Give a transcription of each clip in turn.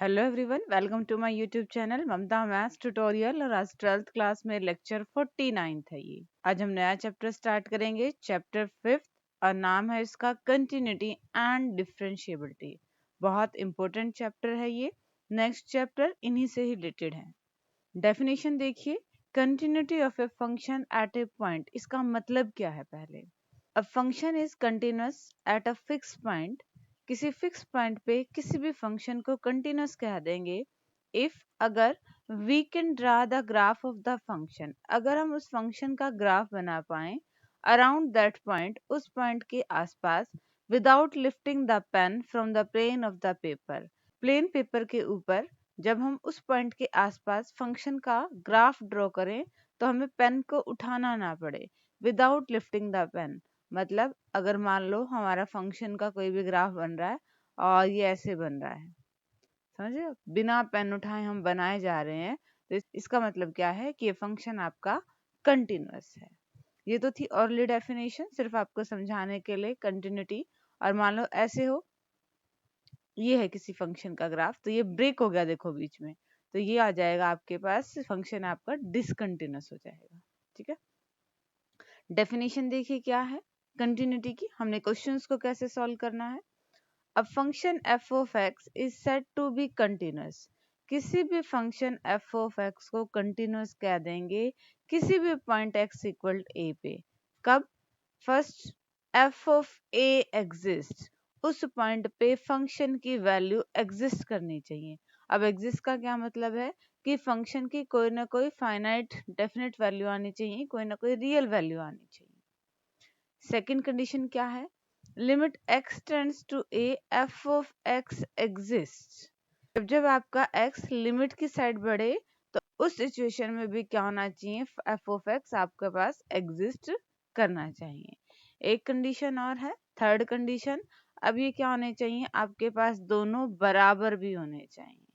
Hello everyone, welcome to my YouTube channel Mamta maths tutorial. और आज 12th class में lecture 49 है ये। आज हम नया चैप्टर स्टार्ट करेंगे, चैप्टर 5th, और नाम है इसका कंटिन्यूटी एंड डिफरेंशिएबिलिटी। बहुत इंपॉर्टेंट चैप्टर है ये। नेक्स्ट चैप्टर इन्हीं से ही रिलेटेड है। डेफिनेशन देखिए, continuity of a function at A point, इसका मतलब क्या है। पहले, a function is continuous at a fix point. किसी फिक्स पॉइंट पे किसी भी फंक्शन को कंटिन्यूअस कह देंगे इफ, अगर we can draw the graph of the function, अगर हम उस फंक्शन का ग्राफ बना पाए अराउंड दैट पॉइंट, उस पॉइंट के आसपास, without lifting the pen from the plane of the paper, plane paper के ऊपर जब हम उस पॉइंट के आसपास फंक्शन का ग्राफ ड्रॉ करें तो हमें पेन को उठाना ना पड़े। विदाउट लिफ्टिंग द पेन मतलब, अगर मान लो हमारा फंक्शन का कोई भी ग्राफ बन रहा है और ये ऐसे बन रहा है, समझे, बिना पेन उठाए हम बनाए जा रहे हैं, तो इसका मतलब क्या है कि ये फंक्शन आपका कंटिन्यूअस है। ये तो थी अर्ली डेफिनेशन, सिर्फ आपको समझाने के लिए कंटिन्यूटी। और मान लो ऐसे हो, ये है किसी फंक्शन का ग्राफ, तो ये ब्रेक हो गया देखो बीच में, तो ये आ जाएगा आपके पास, फंक्शन आपका डिसकंटिन्यूअस हो जाएगा। ठीक है, डेफिनेशन देखिए क्या है कंटिन्यूटी की, हमने क्वेश्चंस को कैसे सॉल्व करना है। A function f of x is said to be continuous. किसी भी फंक्शन f of x को continuous कह देंगे किसी भी पॉइंट x इक्वल a पे। कब? First, f of a exists, उस पॉइंट पे फंक्शन की वैल्यू एग्जिस्ट करनी चाहिए। अब एग्जिस्ट का क्या मतलब है कि फंक्शन की कोई ना कोई फाइनाइट डेफिनेट वैल्यू आनी चाहिए, कोई ना कोई रियल वैल्यू आनी चाहिए। सेकंड कंडीशन क्या है? Limit x tends to a, f of x exists। जब आपका x लिमिट की साइड बढ़े तो उस सिचुएशन में भी क्या होना चाहिए, f of x आपके पास एग्जिस्ट करना चाहिए। एक कंडीशन और है, थर्ड कंडीशन। अब ये क्या होने चाहिए, आपके पास दोनों बराबर भी होने चाहिए।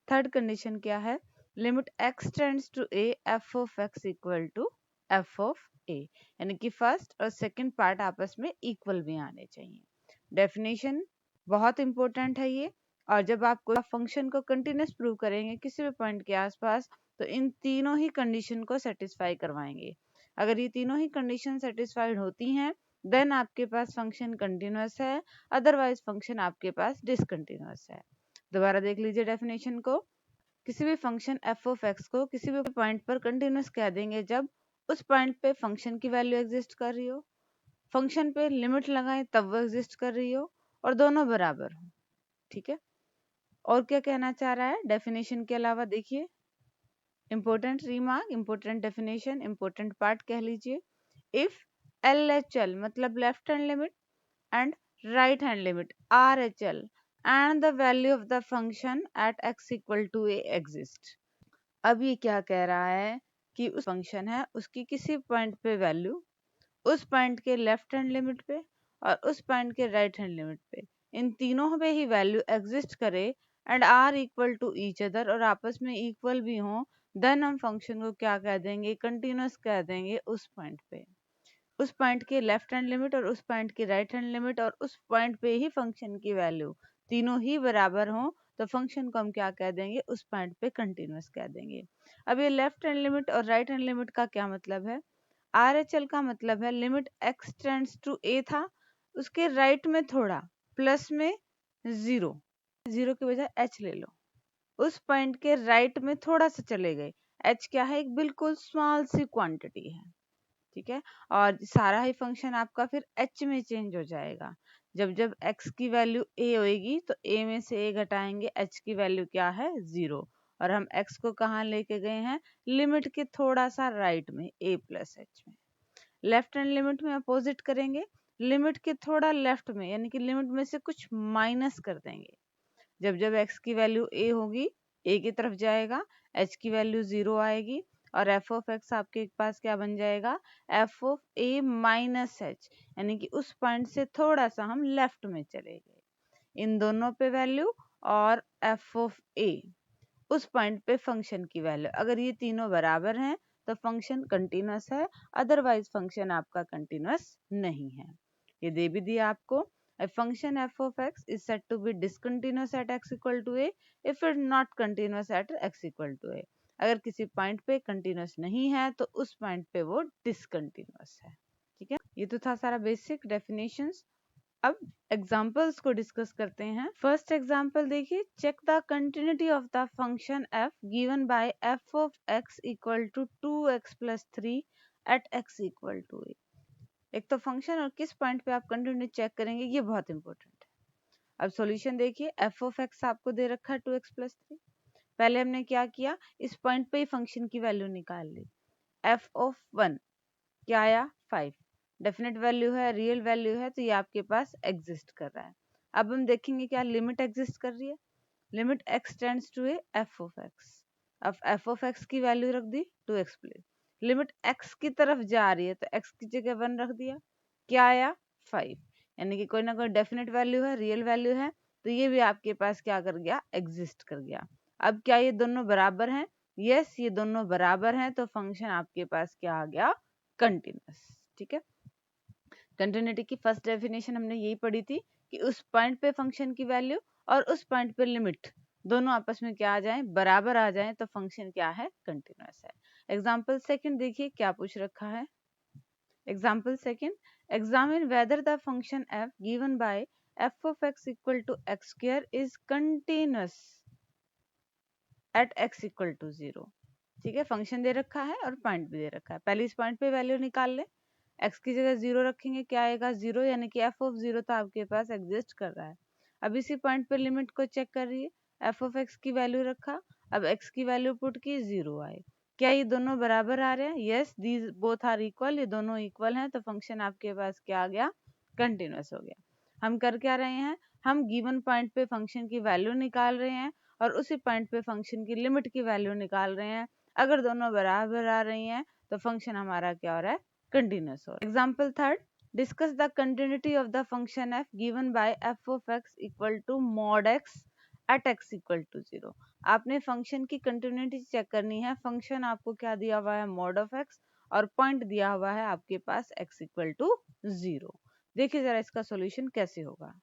थर्ड कंडीशन क्या है? Limit x tends to a, f of x equal to f of a, यानी कि फर्स्ट और सेकंड पार्ट आपस में इक्वल भी आने चाहिए। डेफिनेशन बहुत इंपॉर्टेंट है ये। और जब आपको फंक्शन को कंटिन्यूअस प्रूव करेंगे किसी भी पॉइंट के आसपास, तो इन तीनों ही कंडीशन को सेटिस्फाई करवाएंगे। अगर ये तीनों ही कंडीशन सेटिस्फाइड होती हैं, देन आपके पास फंक्शन कंटिन्यूअस है, अदरवाइज फंक्शन आपके पास डिसकंटिन्यूअस है। दोबारा देख लीजिए डेफिनेशन को। किसी भी फंक्शन f of x को किसी भी पॉइंट पर कंटिन्यूअस कह देंगे जब उस पॉइंट पे फंक्शन की वैल्यू एग्जिस्ट कर रही हो, फंक्शन पे लिमिट लगाए तब वो एग्जिस्ट कर रही हो, और दोनों बराबर हो। ठीक है, और क्या कहना चाह रहा है डेफिनेशन के अलावा? देखिए, important remark, important definition, important part कह लीजिए। इफ LHL मतलब left hand limit and right hand limit RHL and the value of the function at x equal to a exist। अब ये क्या कह रहा है कि उस फंक्शन है उसकी किसी पॉइंट पे वैल्यू उस पॉइंट के लेफ्ट हैंड लिमिट पे और उस पॉइंट के राइट हैंड लिमिट पे, इन तीनों पे ही वैल्यू एग्जिस्ट करे and are equal to each other, और आपस में इक्वल भी हो, देन हम फंक्शन को क्या कह देंगे, कंटिन्यूअस कह देंगे उस पॉइंट पे। उस पॉइंट के लेफ्ट हैंड लिमिट और उस पॉइंट की राइट हैंड लिमिट और उस पॉइंट पे ही फंक्शन की वैल्यू तीनों ही बराबर हो, तो फंक्शन को हम क्या कह देंगे, उस पॉइंट पे कंटिन्यूअस कह देंगे। अब ये लेफ्ट हैंड लिमिट और राइट हैंड लिमिट का क्या मतलब है? RHL का मतलब है limit x tends to a था, उसके राइट में थोड़ा प्लस में जीरो, जीरो की बजाय h ले लो, उस पॉइंट के राइट में थोड़ा सा चले गए। h क्या है? एक बिल्कुल स्मॉल सी क्वांटिटी है। ठीक है, और सारा ही फंक्शन आपका फिर h में चेंज हो जाएगा। जब जब x की वैल्यू a होएगी तो a में से a घटाएंगे, h की वैल्यू क्या है? 0। और हम x को कहाँ लेके गए हैं? लिमिट के थोड़ा सा राइट में, a प्लस h में। लेफ्ट हैंड लिमिट में अपोजिट करेंगे, लिमिट के थोड़ा लेफ्ट में, यानी कि लिमिट में से कुछ माइनस कर देंगे। जब जब x की वैल्यू a होगी, a की तरफ जाएगा, h की वैल्यू 0 आएगी, और f of x आपके पास क्या बन जाएगा? f of a minus h, यानी कि उस पॉइंट से थोड़ा सा हम लेफ्ट में चले गए। इन दोनों पे वैल्यू और f of a, उस पॉइंट पे फंक्शन की वैल्यू, अगर ये तीनों बराबर हैं तो फंक्शन कंटिन्यूअस है, अदरवाइज फंक्शन आपका कंटिन्यूअस नहीं है। ये दे भी दिया आपको। A function f of x is said to be discontinuous at x equal to a if it not continuous at x equal to a. अगर किसी पॉइंट पे कंटिन्यूस नहीं है तो उस पॉइंट पे वो डिसकंटिन्यूस है। ठीक है, ये तो था सारा बेसिक डेफिनेशंस। अब एग्जांपल्स को डिस्कस करते हैं। फर्स्ट एग्जांपल देखिए, check the continuity of the function f given by f of x equal to 2x plus 3 at x equal to a। एक तो फंक्शन और किस पॉइंट पे आप कंटिन्यूटी चेक करेंगे, ये बहुत इंपॉर्टेंट है। अब सॉल्यूशन देखिए, f ऑफ x आपको दे रखा है 2x प्लस 3। पहले हमने क्या किया, इस पॉइंट पे ही फंक्शन की वैल्यू निकाल ली। f ऑफ 1 क्या आया, 5। डेफिनेट वैल्यू है, रियल वैल्यू है, तो ये आपके पास एग्जिस्ट कर रहा है। अब हम देखेंगे क्या लिमिट एग्जिस्ट कर रही है। Limit x tends to a f of x। अब f ऑफ x की वैल्यू रख दी 2x प्लस, लिमिट x की तरफ जा रही है तो x की जगह 1 रख दिया, क्या आया 5। यानी कि कोई ना कोई डेफिनेट वैल्यू है, रियल वैल्यू है, तो ये भी आपके पास क्या कर गया, एग्जिस्ट कर गया। अब क्या ये दोनों बराबर हैं, यस ये दोनों बराबर हैं, तो फंक्शन आपके पास क्या आ गया, कंटिन्यूअस। ठीक है, कंटिन्यूटी की फर्स्ट डेफिनेशन हमने यही पढ़ी थी कि उस पॉइंट पे फंक्शन की वैल्यू और उस पॉइंट पे लिमिट दोनों आपस में क्या आ जाए, बराबर आ जाए, तो फंक्शन क्या है, कंटिन्यूअस है। एग्जाम्पल सेकंड देखिए क्या पूछ रखा है। Example second, examine whether the function f given by f of x equal to x square is continuous at x equal to 0। ठीक है, फंक्शन दे रखा है और पॉइंट भी दे रखा है। पहले इस पॉइंट पे वैल्यू निकाल ले, x की जगह 0 रखेंगे, क्या आएगा 0, यानी कि f ऑफ 0 तो आपके पास एग्जिस्ट कर रहा है। अब इसी पॉइंट पे लिमिट को चेक कर रही है, f ऑफ x की वैल्यू रखा, अब x की वैल्यू पुट की, 0 आए। क्या ये दोनों बराबर आ रहे हैं, yes these both are equal, ये दोनों इक्वल हैं, तो फंक्शन आपके पास क्या आ गया, कंटिन्यूअस हो गया। हम कर क्या रहे हैं, हम गिवन पॉइंट पे फंक्शन की वैल्यू निकाल रहे हैं और उसी पॉइंट पे फंक्शन की लिमिट की वैल्यू निकाल रहे हैं। अगर दोनों बराबर आ रही हैं तो फंक्शन हमारा क्या हो रहा है, कंटिन्यूअस हो रहा है। Example third, discuss the continuity of the function f given by f of x equal to mod x at x equal to 0। आपने फंक्शन की कंटिन्यूटी चेक करनी है। फंक्शन आपको क्या दिया हुआ है, mod ऑफ x, और पॉइंट दिया हुआ है आपके पास x इक्वल टू 0। देखिए जरा इसका सॉल्यूशन कैसे होगा।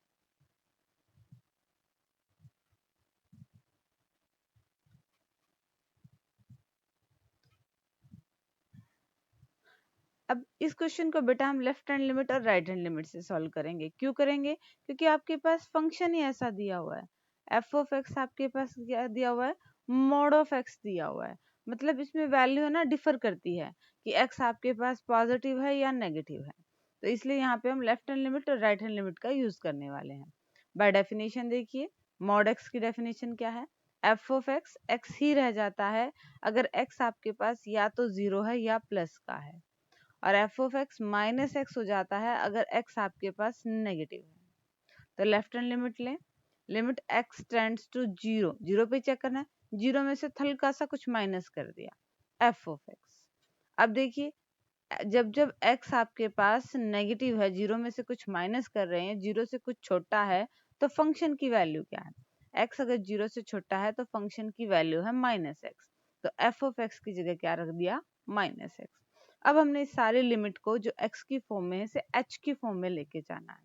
अब इस क्वेश्चन को बेटा हम लेफ्ट हैंड लिमिट और राइट हैंड लिमिट से सॉल्व करेंगे। क्यों करेंगे, क्योंकि आपके पास फंक्शन ही ऐसा दिया हुआ है। f ऑफ x आपके पास क्या दिया हुआ है, mod ऑफ x दिया हुआ है। मतलब इसमें वैल्यू है ना डिफर करती है कि x आपके पास पॉजिटिव है या नेगेटिव है, तो इसलिए यहाँ पे हम लेफ्ट हैंड लिमिट और राइट हैंड लिमिट का यूज करने वाले हैं। बाय डेफिनेशन देखिए, mod x की डेफिनेशन क्या है, f ऑफ x x ही रह जाता है अगर x आपके पास या तो 0 है या प्लस का है, और f of x minus x हो जाता है अगर x आपके पास नेगेटिव है। तो लेफ्ट हैंड लिमिट लें, लिमिट x टेंड्स टू 0, 0 पे चेक करना है, 0 में से हल्का सा कुछ माइनस कर दिया, f ऑफ x। अब देखिए जब जब x आपके पास नेगेटिव है, 0 में से कुछ माइनस कर रहे हैं, 0 से कुछ छोटा है, तो फंक्शन की वैल्यू क्या है, x अगर 0 से छोटा है तो फंक्शन की वैल्यू है माइनस एक्स, तो f ऑफ x की जगह क्या रख दिया, माइनस एक्स। अब हमने इस सारे लिमिट को जो x की फॉर्म में है इसे h की फॉर्म में लेके जाना है,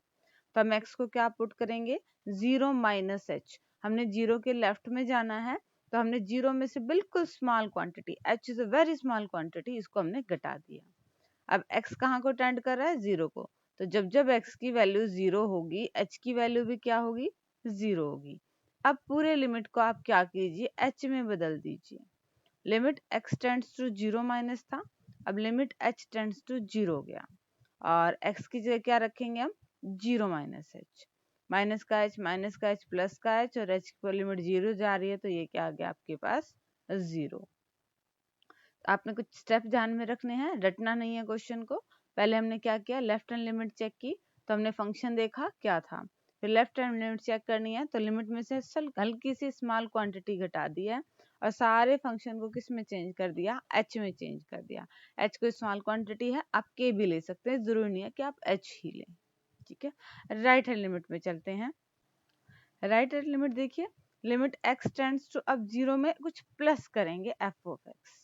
तो हम x को क्या पुट करेंगे, 0 माइनस h। हमने 0 के लेफ्ट में जाना है, तो हमने 0 में से बिल्कुल small quantity, h is a very small quantity, इसको हमने घटा दिया। अब x कहाँ को टेंड कर रहा है, 0 को, तो जब जब x की वैल्यू 0 होगी, h की वैल्यू भी क्या होगी, 0 होगी। अब पूरे लिमिट को आप क्या कीजिए, h में बदल दीजिए। Limit x tends to 0 minus था, अब लिमिट h टेंड्स टू 0 हो गया, और x की जगह क्या रखेंगे हम, 0 माइनस h, माइनस का h, माइनस का h, प्लस का h, और h की लिमिट 0 जा रही है, तो ये क्या आ गया आपके पास, 0। आपने कुछ स्टेप ध्यान में रखने हैं, रटना नहीं है क्वेश्चन को। पहले हमने क्या किया, लेफ्ट हैंड लिमिट चेक की, तो हमने फंक्शन देखा क्या था, फिर लेफ्ट हैंड लिमिट चेक करनी है, तो लिमिट में से हल्की सी स्मॉल क्वांटिटी घटा दी है, और सारे फंक्शन को किस में चेंज कर दिया, h में चेंज कर दिया। h कोई स्मॉल क्वांटिटी है, आप k भी ले सकते हैं, जरूरी नहीं है कि आप h ही लें। ठीक है, राइट हैंड लिमिट में चलते हैं। राइट हैंड लिमिट देखिए, लिमिट x टेंड्स टू, अब 0 में कुछ प्लस करेंगे f ऑफ x।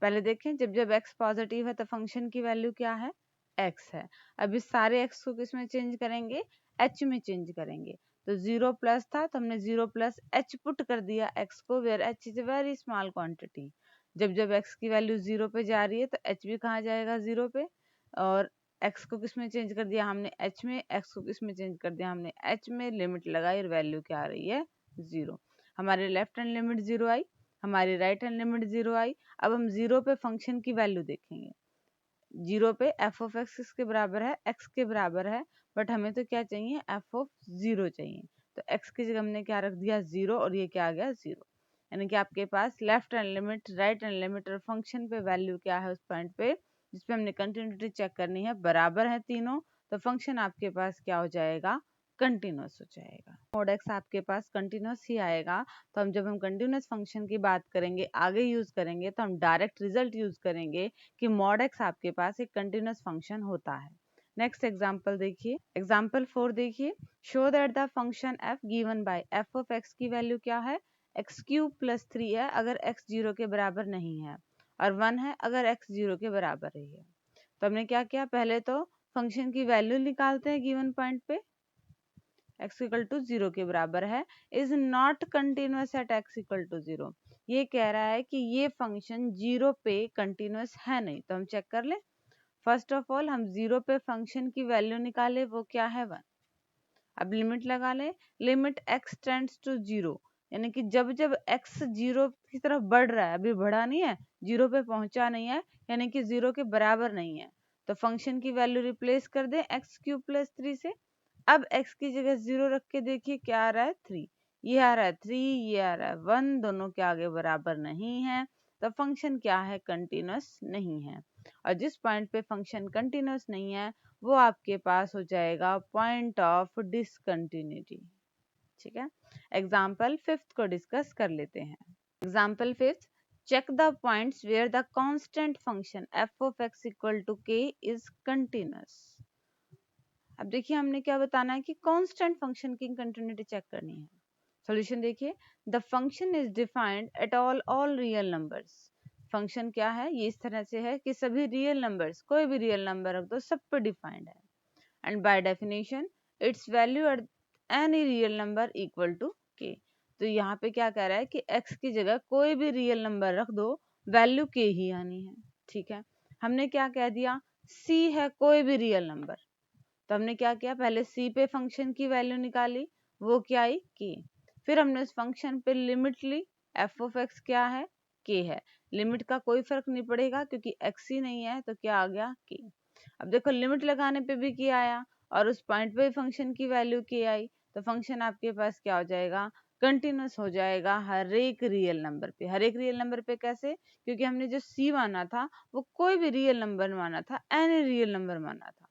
पहले देखें, जब जब x पॉजिटिव है तो फंक्शन की वैल्यू क्या है, x है। अब इस सारे x को किस में चेंज करेंगे, एच में चेंज करेंगे। तो 0 प्लस था तो हमने 0 प्लस एच पुट कर दिया एक्स को, where h is a very small quantity. जब जब एक्स की वैल्यू 0 पे जा रही है तो एच भी कहाँ जाएगा 0 पे, और एक्स को किस में चेंज कर दिया हमने एच में, एक्स को किस में चेंज कर दिया हमने एच में, लिमिट लगाई और वैल्यू क्या आ रही है 0। हमारे लेफ्ट हैंड लिमिट 0 आई, हमारी राइट हैंड लिमिट 0 आई। अब हम 0 पे फंक्शन की वैल्यू देखेंगे। 0 पे एफ ऑफ एक्स किसके बराबर है, एक्स के बराबर है, बट हमें तो क्या चाहिए एफ ऑफ 0 चाहिए। तो एक्स की जगह हमने क्या रख दिया 0 और ये क्या आ गया 0। यानी कि आपके पास left hand limit, right hand limit और फंक्शन पे वैल्यू क्या है उस पॉइंट पे जिसपे हमने कंटिन्यूटी चेक करनी है, बराबर है तीनों, तो फंक्शन आपके पास क्या हो जाएगा कंटिन्यूअस हो जाएगा। मोड एक्स आपके पास कंटिन्यूअस ही आएगा। तो हम जब हम कंटिन्यूअस फंक्शन की बात करेंगे आगे यूज करेंगे तो हम डायरेक्ट रिजल्ट यूज करेंगे कि मॉड एक्स आपके पास एक कंटिन्यूअस फंक्शन होता है। नेक्स्ट एग्जांपल देखिए, एग्जांपल 4 देखिए, show that the function f given by f of x की वैल्यू क्या है x क्यूब प्लस 3 है अगर x 0 के बराबर नहीं है, और 1 है अगर x 0 के बराबर ही है। तो हमने क्या किया, पहले तो फंक्शन की वैल्यू निकालते हैं गिवन पॉइंट पे, x इक्वल टू 0 के बराबर है, is not continuous at x equal to 0। ये कह रहा है कि ये फंक्शन 0 पे कंटिन्यूअस है नहीं। तो हम चेक कर ले, फर्स्ट ऑफ ऑल हम 0 पे फंक्शन की वैल्यू निकाले, वो क्या है 1। अब लिमिट लगा ले, लिमिट x टेंड्स टू 0, यानी कि जब जब x 0 की तरफ बढ़ रहा है, अभी बढ़ा नहीं है 0 पे पहुंचा नहीं है, यानी कि 0 के बराबर नहीं है, तो फंक्शन की वैल्यू रिप्लेस कर दे x क्यूब प्लस 3 से। अब x की जगह 0 रख के देखिए क्या आ रहा है 3, ये आ रहा है 3, ये आ रहा है 1, दोनों के आगे बराबर नहीं है, तो फंक्शन क्या है कंटिन्यूअस नहीं है। और जिस पॉइंट पे फंक्शन कंटिन्यूअस नहीं है वो आपके पास हो जाएगा पॉइंट ऑफ डिसकंटिन्यूटी। ठीक है, एग्जाम्पल 5 को डिस्कस कर लेते हैं। Example 5, check the points where the constant function f of x equal to k is continuous। अब देखिए हमने क्या बताना है कि कांस्टेंट फंक्शन की कंटिन्यूटी चेक करनी है। सॉल्यूशन देखिए, the function is defined at all real numbers. Function क्या है, ये इस तरह से है कि सभी रियल नंबर्स, कोई भी रियल नंबर रख दो, सब पे डिफाइंड है। And by definition its value at any real number equal to k. तो यहाँ पे क्या कह रहा है कि x की जगह कोई भी रियल नंबर रख दो, वैल्यू k ही आनी है। ठीक है, हमने क्या कह दिया, c है कोई भी रियल नंबर, तो हमने क्या किया, पहले c पे फंक्शन की वैल्यू निकाली, वो क्या आई k। फिर हमने उस फंक्शन पे लिमिट ली, f ऑफ x क्या है k है, लिमिट का कोई फर्क नहीं पड़ेगा क्योंकि x ही नहीं है, तो क्या आ गया k। अब देखो लिमिट लगाने पे भी k आया और उस पॉइंट पे फंक्शन की वैल्यू k आई, तो फंक्शन आपके पास क्या हो जाएगा कंटिन्यूअस हो जाएगा हर एक रियल नंबर पे। हर एक रियल नंबर पे कैसे, क्योंकि हमने जो c माना था वो कोई भी रियल नंबर माना था, एनी रियल नंबर माना था।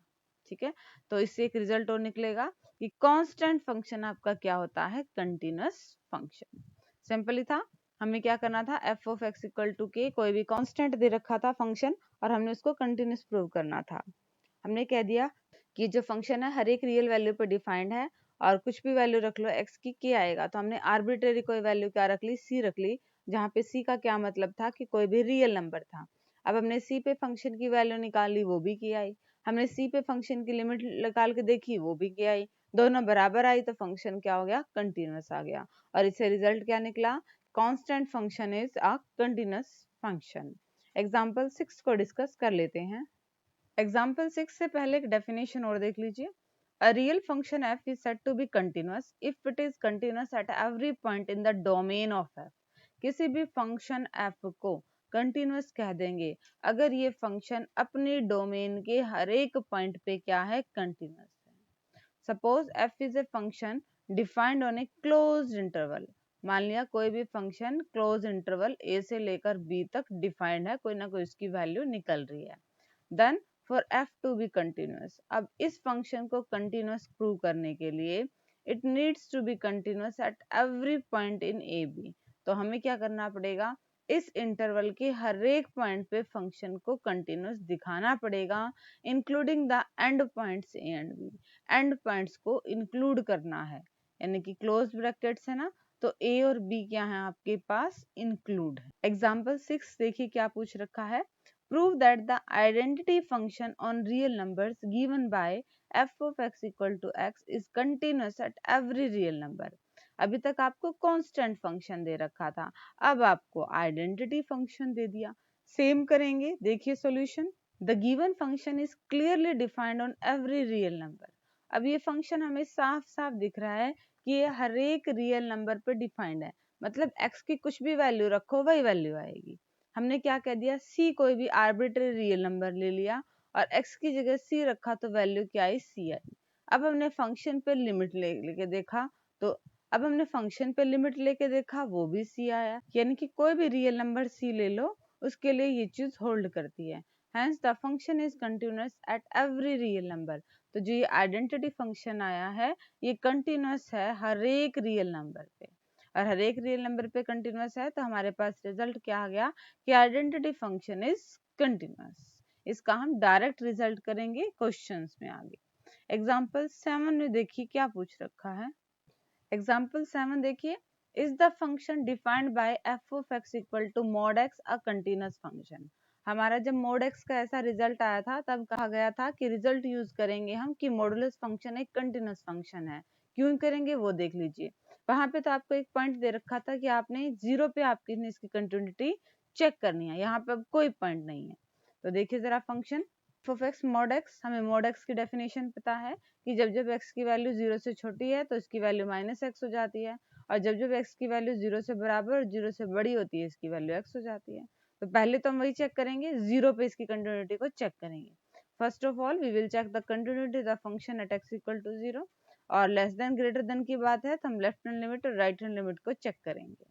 ठीक है, तो इससे एक रिजल्ट और निकलेगा कि कांस्टेंट फंक्शन आपका क्या होता है कंटिन्यूअस फंक्शन। सिंपल ही था, हमें क्या करना था f of x equal to k, कोई भी कांस्टेंट दे रखा था फंक्शन और हमने उसको कंटिन्यूअस प्रूव करना था। हमने कह दिया कि जो फंक्शन है हर एक रियल वैल्यू पर डिफाइंड है और कुछ भी वैल्यू रख लो x की k आएगा, तो हमने आर्बिट्रेरी कोई वैल्यू क्या रख ली c रख ली, जहाँ पे c का क्या मतलब था कि कोई भी रियल नंबर था। अब हमने c पे फंक्शन की वैल्यू निकाली, वो भी k आई, हमने c पे फंक्शन की लिमिट निकाल के देखी, वो भी k आई, दोनों बराबर आई, तो फंक्शन क्या हो गया कंटिन्यूअस आ गया। और इससे रिजल्ट क्या निकला, constant function is a continuous function. Example 6 को डिस्कस कर लेते हैं। एग्जाम्पल 6 से पहले एक डेफिनेशन और देख लीजिए। A real function f is said to be continuous if it is continuous at every point in the domain of f। किसी भी फंक्शन f को कंटिन्यूअस कह देंगे अगर ये फंक्शन अपने डोमेन के हर एक पॉइंट पे क्या है कंटिन्यूअस है। Suppose f is a function defined on a closed interval. मान लिया कोई भी फंक्शन क्लोज इंटरवल a से लेकर b तक डिफाइंड है, कोई ना कोई उसकी वैल्यू निकल रही है। Then for f to be continuous, अब इस फंक्शन को कंटिन्यूअस प्रूव करने के लिए it needs to be continuous at every point in a b. तो हमें क्या करना पड़ेगा, इस इंटरवल के हर एक पॉइंट पे फंक्शन को कंटिन्यूअस दिखाना पड़ेगा, including the end points a and b. End points को इंक्लूड करना है, यानी कि क्लोज ब्रैकेट्स है ना, तो ए और बी क्या है आपके पास इंक्लूड है। एग्जाम्पल 6 देखिए क्या पूछ रखा है, prove that the identity function on real numbers given by f of x equal to x is continuous at every real number। अभी तक आपको कांस्टेंट फंक्शन दे रखा था, अब आपको आइडेंटिटी फंक्शन दे दिया। सेम करेंगे, देखिए solution. The given function is clearly defined on every real number. अब ये फंक्शन हमें साफ साफ दिख रहा है कि ये हर एक रियल नंबर पे डिफाइंड है, मतलब x की कुछ भी वैल्यू रखो वही वैल्यू आएगी। हमने क्या कह दिया, c कोई भी आर्बिट्री रियल नंबर ले लिया और x की जगह c रखा तो वैल्यू क्या आई, c आई। अब हमने फंक्शन पे लिमिट लेके देखा, तो अब हमने फंक्शन पे लिमिट लेके देखा, वो भी c आया। यानी कि कोई भी रियल नंबर c ले लो, उसके लिए ये चीज होल्ड करती है। Hence the function is continuous at every real number। तो जो ये आइडेंटिटी फंक्शन आया है, ये कंटिन्यूस है हर एक रियल नंबर पे, और हर एक रियल नंबर पे कंटिन्यूस है, तो हमारे पास रिजल्ट क्या आ गया कि आइडेंटिटी फंक्शन इज कंटिन्यूस। इसका हम डायरेक्ट रिजल्ट करेंगे क्वेश्चंस में आगे। एग्जाम्पल 7 में देखिए क्या पूछ रखा है। एग्जाम्पल 7 देखिए, is the function defined by f of x equal to mod x a continuous function. हमारा जब mod x का ऐसा रिजल्ट आया था, तब कहा गया था कि रिजल्ट यूज करेंगे हम कि मॉडुलस फंक्शन एक कंटिन्यूस फंक्शन है। क्यों करेंगे वो देख लीजिए। वहां पे तो आपको एक पॉइंट दे रखा था कि आपने जीरो पे आपकी इसकी कंटिन्यूटी चेक करनी है, यहाँ पे अब कोई पॉइंट नहीं है। तो देखिए जरा function f of x mod x, हमें mod x की डेफिनेशन पता है कि जब जब x की वैल्यू 0 से छोटी है तो इसकी वैल्यू माइनस x हो जाती है, और जब जब x की वैल्यू 0 से बराबर और 0 से बड़ी होती है इसकी वैल्यू x हो जाती है। तो पहले तो हम वही चेक करेंगे, 0 पे इसकी कंटिन्यूटी को चेक करेंगे। First of all we will check the continuity the function at x equal to 0, और लेस देन ग्रेटर देन की बात है तो हम लेफ्ट हैंड लिमिट और राइट हैंड लिमिट को चेक करेंगे।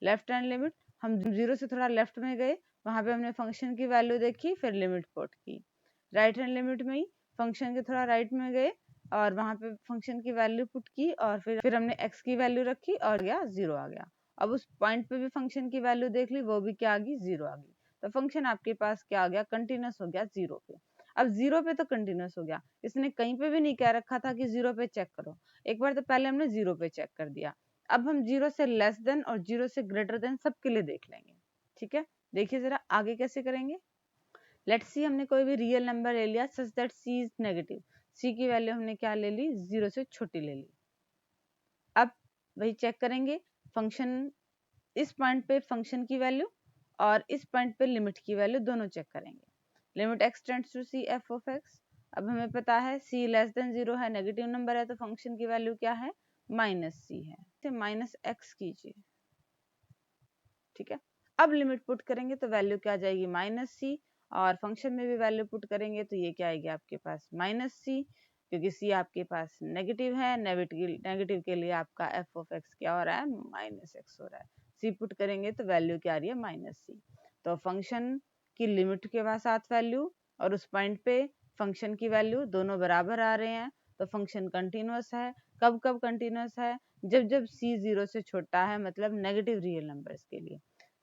लेफ्ट हैंड लिमिट, हम 0 से थोड़ा लेफ्ट में गए, वहां पे हमने फंक्शन की वैल्यू देखी, फिर लिमिट पुट की। राइट हैंड लिमिट में ही फंक्शन के थोड़ा राइट में गए और वहां पे फंक्शन की वैल्यू पुट की, और फिर हमने x की वैल्यू रखी और गया 0 आ गया। अब उस पॉइंट पे भी फंक्शन की वैल्यू देख ली, वो भी क्या आ गई, 0 आ गई। तो फंक्शन आपके पास क्या आ गया, कंटिन्यूस हो गया 0 पे। अब 0 पे तो कंटिन्यूस हो गया, इसने कहीं पे भी नहीं कह रखा था कि 0 पे चेक करो। एक बार तो पहले हमने 0 पे चेक कर दिया, अब हम 0 से लेस देन और 0 से ग्रेटर देन सबके लिए देख लेंगे। ठीक है, देखिए जरा आगे कैसे करेंगे। लेट्स सी, हमने कोई भी रियल नंबर ले लिया such that c is negative. c की वैल्यू हमने क्या ले ली, 0 से छोटी ले ली। अब वही चेक करेंगे, फंक्शन इस पॉइंट पे फंक्शन की वैल्यू और इस पॉइंट पे लिमिट की वैल्यू दोनों चेक करेंगे। Limit x tends to c f of x। अब हमें पता है c लेस देन 0 है, नेगेटिव नंबर है, तो फंक्शन की वैल्यू क्या है, माइनस c है, तो माइनस x कीजिए। ठीक है, अब लिमिट पुट करेंगे तो वैल्यू क्या आ जाएगी, माइनस सी, और फंक्शन में भी वैल्यू पुट करेंगे तो ये क्या आएगी आपके पास, माइनस सी, क्योंकि सी आपके पास नेगेटिव है। नेगेटिव के लिए आपका एफ ऑफ एक्स क्या हो रहा है, माइनस एक्स हो रहा है। सी पुट करेंगे तो वैल्यू क्या आ रही है, माइनस सी। तो फंक्शन की लिमिट के बाद साथ वैल्यू और उस पॉइंट पे फंक्शन की वैल्यू दोनों बराबर आ रहे हैं, तो फंक्शन कंटिन्यूअस है। कब कब कंटिन्यूअस है, जब जब c 0 से छोटा है, मतलब नेगेटिव रियल नंबर्स के लिए।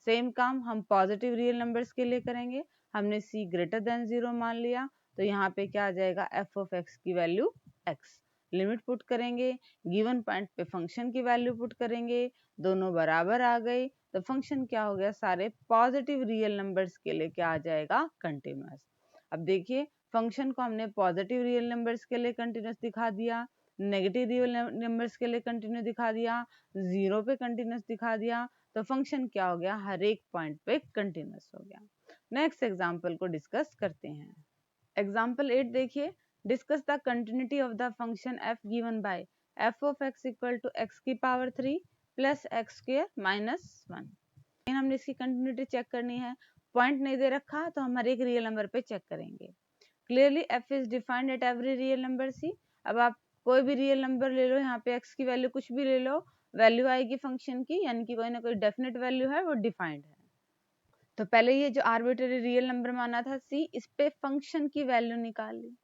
सेम काम हम पॉजिटिव रियल नंबर्स के लिए करेंगे। हमने c ग्रेटर देन 0 मान लिया, तो यहाँ पे क्या आ जाएगा, f ऑफ x की वैल्यू x। लिमिट पुट करेंगे, गिवन पॉइंट पे फंक्शन की वैल्यू पुट करेंगे, दोनों बराबर आ गई, तो फंक्शन क्या हो गया, सारे पॉजिटिव रियल नंबर्स के लिए क्या आ जाएगा, कंटिन्यूअस। अब देखिए फंक्शन को हमने पॉजिटिव रियल नंबर्स के लिए कंटिन्यूअस दिखा दिया, नेगेटिव रियल नंबर्स के लिए कंटिन्यूअस दिखा दिया, 0 पे कंटिन्यूअस दिखा दिया, तो फंक्शन क्या हो गया, हर एक पॉइंट पे कंटिन्यूअस हो गया। नेक्स्ट एग्जांपल को डिस्कस करते हैं। एग्जांपल 8 देखिए, discuss the continuity of the function f given by f of x equal to x की power 3 plus x square minus 1। हमने इसकी कंटिन्यूटी चेक करनी है, पॉइंट नहीं दे रखा तो हम हर एक रियल नंबर पे चेक करेंगे। Clearly f is defined at every real number c। अब आप कोई भी रियल नंबर ले लो, यहाँ पे x की वैल्यू कुछ भी ले लो, वैल्यू आएगी फंक्शन की, यानी कि कोई ना कोई डेफिनेट वैल्यू है, वो डिफाइंड है। तो पहले ये जो आर्बिट्ररी रियल नंबर माना था c, इस पे फंक्शन की वैल्यू निकाली,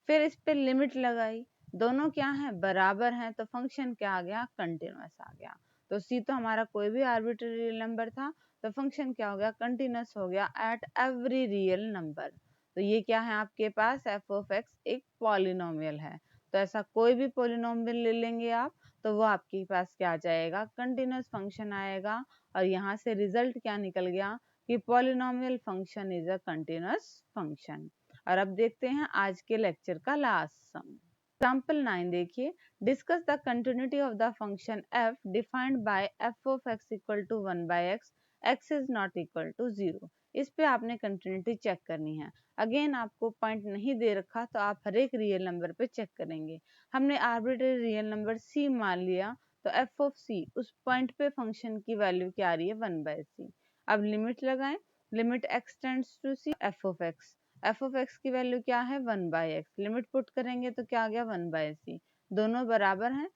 फिर इस पे लिमिट लगाई, दोनों क्या है, बराबर हैं, तो फंक्शन क्या आ गया, कंटिन्यूअस आ गया। तो c तो हमारा कोई भी आर्बिट्ररी रियल नंबर था, तो फंक्शन क्या हो गया, कंटिन्यूअस हो गया एट एवरी रियल नंबर। तो ये क्या है आपके पास, f ऑफ x एक पॉलिनोमियल है, तो ऐसा कोई भी पॉलिनोमियल ले लेंगे आप, तो वो आपके पास क्या आ जाएगा, कंटिन्यूअस फंक्शन आएगा। और यहाँ से रिजल्ट क्या निकल गया कि polynomial function is a continuous function. और अब देखते हैं आज के लेक्चर का लास्ट सम। एग्जाम्पल 9 देखिए, discuss the continuity of the function f defined by f of x equal to 1/x, x is not equal to 0। इस पे आपने कंटिन्यूटी चेक करनी है। अगेन आपको पॉइंट नहीं दे रखा तो आप हर एक रियल नंबर पे चेक करेंगे। हमने आर्बिट्रेरी रियल नंबर c मान लिया, तो f ऑफ c उस पॉइंट पे फंक्शन की वैल्यू क्या आ रही है 1/c। अब लिमिट लगाएं, limit x tends to c, f of x की वैल्यू क्या है 1/x, लिमिट पुट करेंगे तो क्या आ गया 1/c। दोनों बराबर हैं,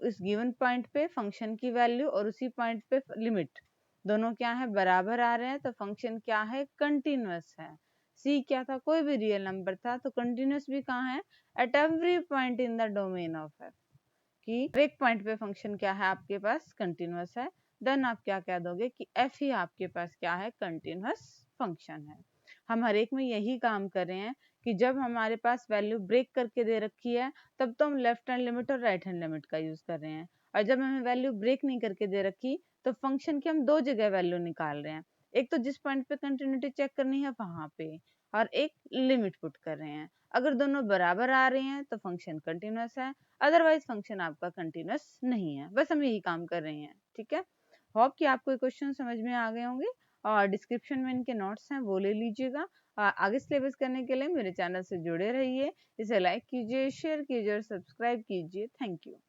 इस गिवन पॉइंट पे फंक्शन की वैल्यू और उसी पॉइंट पे लिमिट दोनों क्या है बराबर आ रहे हैं, तो फंक्शन क्या है कंटिन्यूअस है। c क्या था, कोई भी रियल नंबर था, तो कंटिन्यूअस भी कहाँ है, eight every point in the domain of f, कि एक पॉइंट पे फंक्शन क्या है आपके पास कंटिन्यूअस है। देन आप क्या कह दोगे कि f ही आपके पास क्या है कंटिन्यूअस फंक्शन है। हम हर एक में यही काम कर रहे हैं कि जब हमारे पास वैल्यू ब्रेक करके दे रखी है तब तो हम लेफ्ट हैंड लिमिट और राइट हैंड लिमिट का यूज कर रहे हैं, और जब हमें वैल्यू ब्रेक नहीं करके दे रखी तो फंक्शन की हम दो जगह वैल्यू निकाल रहे हैं। एक तो जिस पॉइंट पे कंटिन्यूटी चेक करनी है वहां पे, और एक लिमिट पुट कर रहे हैं। अगर दोनों बराबर आ रहे हैं तो फंक्शन कंटिन्यूअस है, अदरवाइज फंक्शन आपका कंटिन्यूअस नहीं है। बस हम यही काम कर रहे हैं, ठीक है। होप कि आपको ये क्वेश्चन समझ में आ गए होंगे, और डिस्क्रिप्शन में इनके नोट्स हैं वो ले लीजिएगा। आगे सिलेबस करने के लिए मेरे चैनल से जुड़े रहिए, इसे लाइक कीजिए, शेयर कीजिए और सब्सक्राइब कीजिए। Thank you.